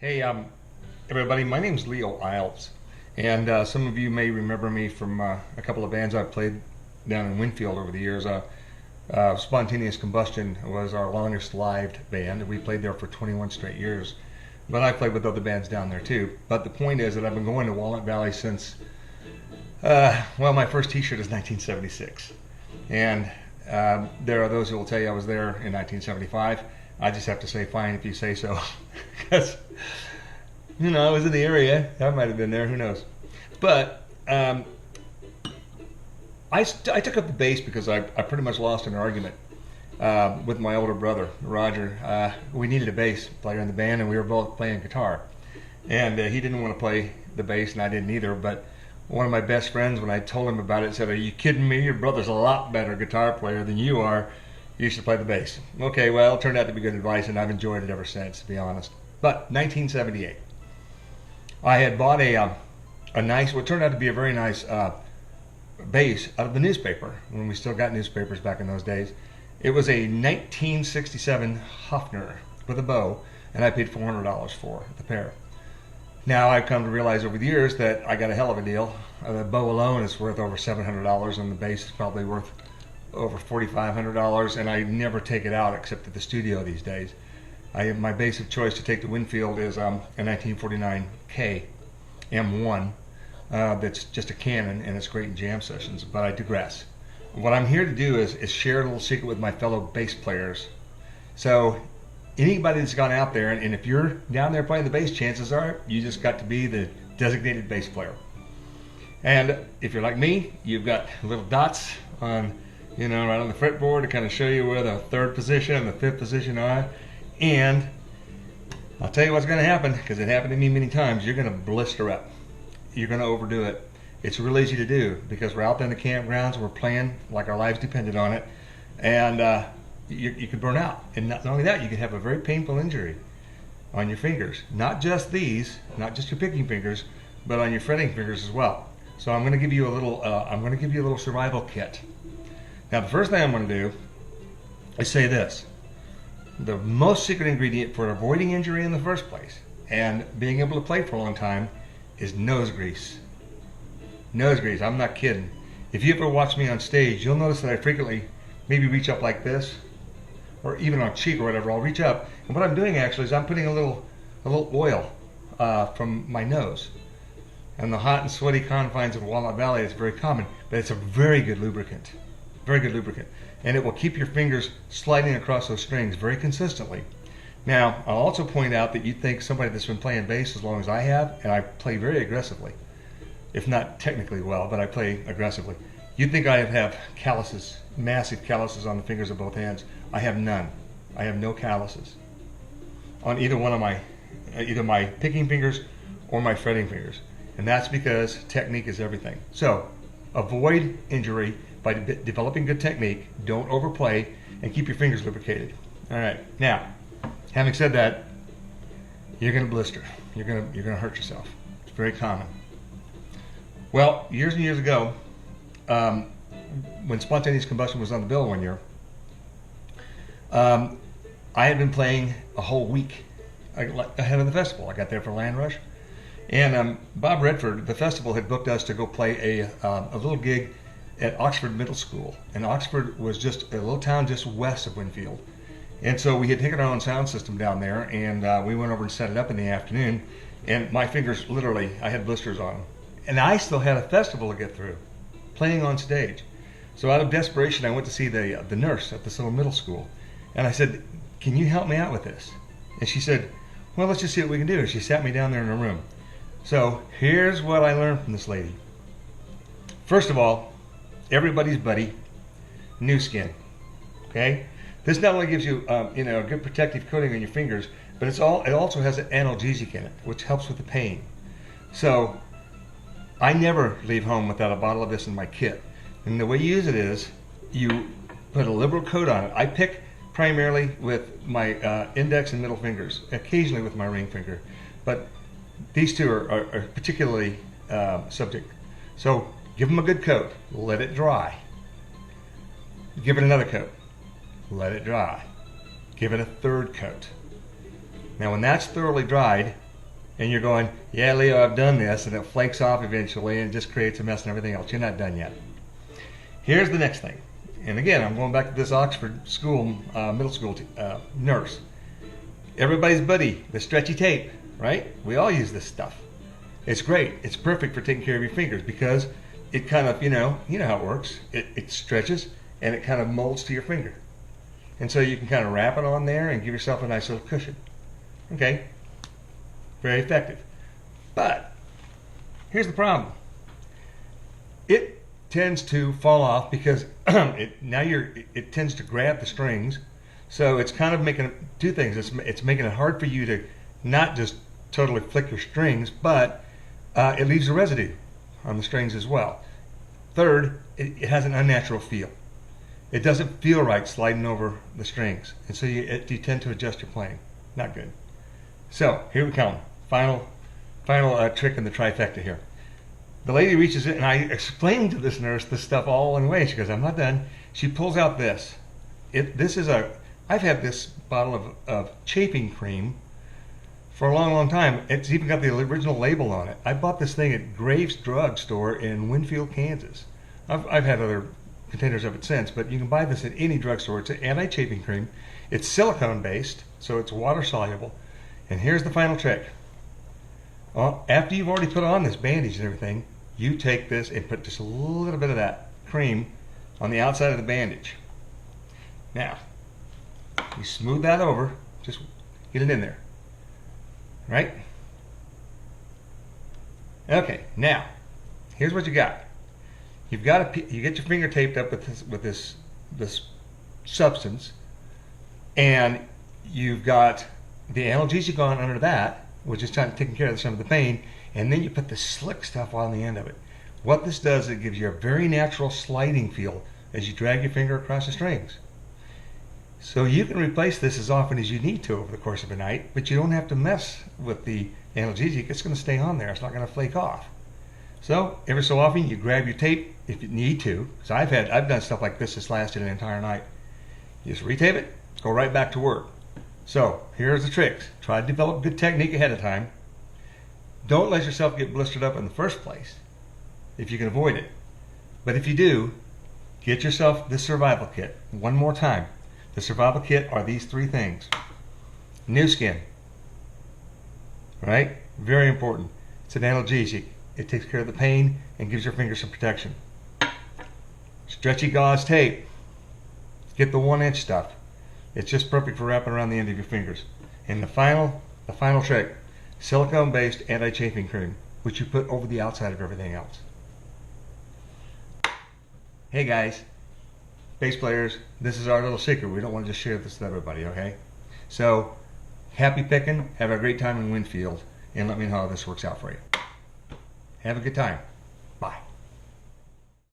Hey, everybody, my name's Leo Isles, and some of you may remember me from a couple of bands I've played down in Winfield over the years. Spontaneous Combustion was our longest lived band. We played there for 21 straight years, but I played with other bands down there too. But the point is that I've been going to Walnut Valley since, my first t-shirt is 1976. And there are those who will tell you I was there in 1975. I just have to say, fine if you say so. Because, I was in the area. I might have been there. Who knows? But I took up the bass because I pretty much lost an argument with my older brother, Roger. We needed a bass player in the band, and we were both playing guitar. And he didn't want to play the bass, and I didn't either. But one of my best friends, when I told him about it, said, "Are you kidding me? Your brother's a lot better guitar player than you are. You should play the bass." Okay, well, it turned out to be good advice, and I've enjoyed it ever since, to be honest. But 1978, I had bought a nice, what turned out to be a very nice bass out of the newspaper, when we still got newspapers back in those days. It was a 1967 Hofner with a bow, and I paid $400 for the pair. Now I've come to realize over the years that I got a hell of a deal. The bow alone is worth over $700, and the bass is probably worth over $4,500, and I never take it out except at the studio these days. My bass of choice to take to Winfield is a 1949 K M1 that's just a Canon, and it's great in jam sessions, but I digress. What I'm here to do is share a little secret with my fellow bass players. So anybody that's gone out there, and if you're down there playing the bass, chances are you just got to be the designated bass player. And if you're like me, you've got little dots on, right on the fretboard to kind of show you where the third position and the fifth position are. And I'll tell you what's going to happen, because it happened to me many times. You're going to blister up. You're going to overdo it. It's real easy to do because we're out there in the campgrounds. We're playing like our lives depended on it. And you could burn out. And not only that, you could have a very painful injury on your fingers. Not just these, not just your picking fingers, but on your fretting fingers as well. So I'm going to give you a little survival kit. Now, the first thing I'm going to do is say this. The most secret ingredient for avoiding injury in the first place and being able to play for a long time is nose grease. Nose grease, I'm not kidding. If you ever watch me on stage, you'll notice that I frequently maybe reach up like this, or even on cheek or whatever, I'll reach up. And what I'm doing actually is I'm putting a little oil from my nose. And the hot and sweaty confines of Walnut Valley, it's very common, but it's a very good lubricant. Very good lubricant. And it will keep your fingers sliding across those strings very consistently. Now, I'll also point out that you'd think somebody that's been playing bass as long as I have, and I play very aggressively, if not technically well, but I play aggressively. You'd think I have calluses, massive calluses on the fingers of both hands. I have none. I have no calluses on either one of either my picking fingers or my fretting fingers. And that's because technique is everything. So, avoid injury by developing good technique. Don't overplay, and keep your fingers lubricated. All right. Now, having said that, you're going to blister. You're going to hurt yourself. It's very common. Well, years and years ago, when Spontaneous Combustion was on the bill one year, I had been playing a whole week ahead of the festival. I got there for Land Rush, and Bob Redford, the festival, had booked us to go play a little gig at Oxford Middle School. And Oxford was just a little town just west of Winfield. And so we had taken our own sound system down there, and we went over and set it up in the afternoon. And my fingers, literally, I had blisters on them. And I still had a festival to get through, playing on stage. So out of desperation, I went to see the nurse at this little middle school. And I said, "Can you help me out with this?" And she said, "Well, let's just see what we can do." She sat me down there in her room. So here's what I learned from this lady. First of all, everybody's buddy, new skin. Okay? This not only gives you a good protective coating on your fingers, but it also has an analgesic in it, which helps with the pain. So I never leave home without a bottle of this in my kit. And the way you use it is you put a liberal coat on it. I pick primarily with my index and middle fingers, occasionally with my ring finger, but these two are particularly subject. So give them a good coat, let it dry. Give it another coat, let it dry. Give it a third coat. Now when that's thoroughly dried, And you're going, yeah, Leo, I've done this, and it flakes off eventually and just creates a mess and everything else. You're not done yet. Here's the next thing. And again, I'm going back to this Oxford school, middle school nurse. Everybody's buddy, the stretchy tape, right? We all use this stuff. It's great. It's perfect for taking care of your fingers because it kind of, you know how it works. It stretches and it kind of molds to your finger. And so you can kind of wrap it on there and give yourself a nice little cushion. Okay? Very effective. But here's the problem. It tends to fall off because it tends to grab the strings. So it's kind of making two things. It's making it hard for you to not just totally flick your strings, but it leaves a residue on the strings as well. Third, it has an unnatural feel. It doesn't feel right sliding over the strings, and so you tend to adjust your playing. Not good. So here we come. Final trick in the trifecta here. The lady reaches in, and I explained to this nurse this stuff all in a way. She goes, I'm not done. She pulls out this. I've had this bottle of chafing cream for a long, long time. It's even got the original label on it. I bought this thing at Graves Drug Store in Winfield, Kansas. I've had other containers of it since, but you can buy this at any drugstore. It's an anti-chafing cream. It's silicone based, so it's water soluble. And here's the final trick. Well, after you've already put on this bandage and everything, you take this and put just a little bit of that cream on the outside of the bandage. Now, you smooth that over, just get it in there. Right? Okay, now, here's what you got. You get your finger taped up with this substance, and you've got the analgesic on under that, which is taking care of some of the pain, and then you put the slick stuff on the end of it. What this does, it gives you a very natural sliding feel as you drag your finger across the strings. So you can replace this as often as you need to over the course of a night, but you don't have to mess with the analgesic. It's going to stay on there. It's not going to flake off. So every so often you grab your tape if you need to, because I've done stuff like this that's lasted an entire night. You just retape it, go right back to work. So here's the tricks. Try to develop good technique ahead of time. Don't let yourself get blistered up in the first place if you can avoid it. But if you do, get yourself this survival kit one more time. The survival kit are these three things. New skin, right? Very important. It's an analgesic. It takes care of the pain and gives your fingers some protection. Stretchy gauze tape. Get the 1-inch stuff. It's just perfect for wrapping around the end of your fingers. And the final trick, silicone-based anti-chafing cream, which you put over the outside of everything else. Hey guys, bass players, this is our little secret. We don't want to just share this with everybody, okay? So, happy picking, have a great time in Winfield, and let me know how this works out for you. Have a good time.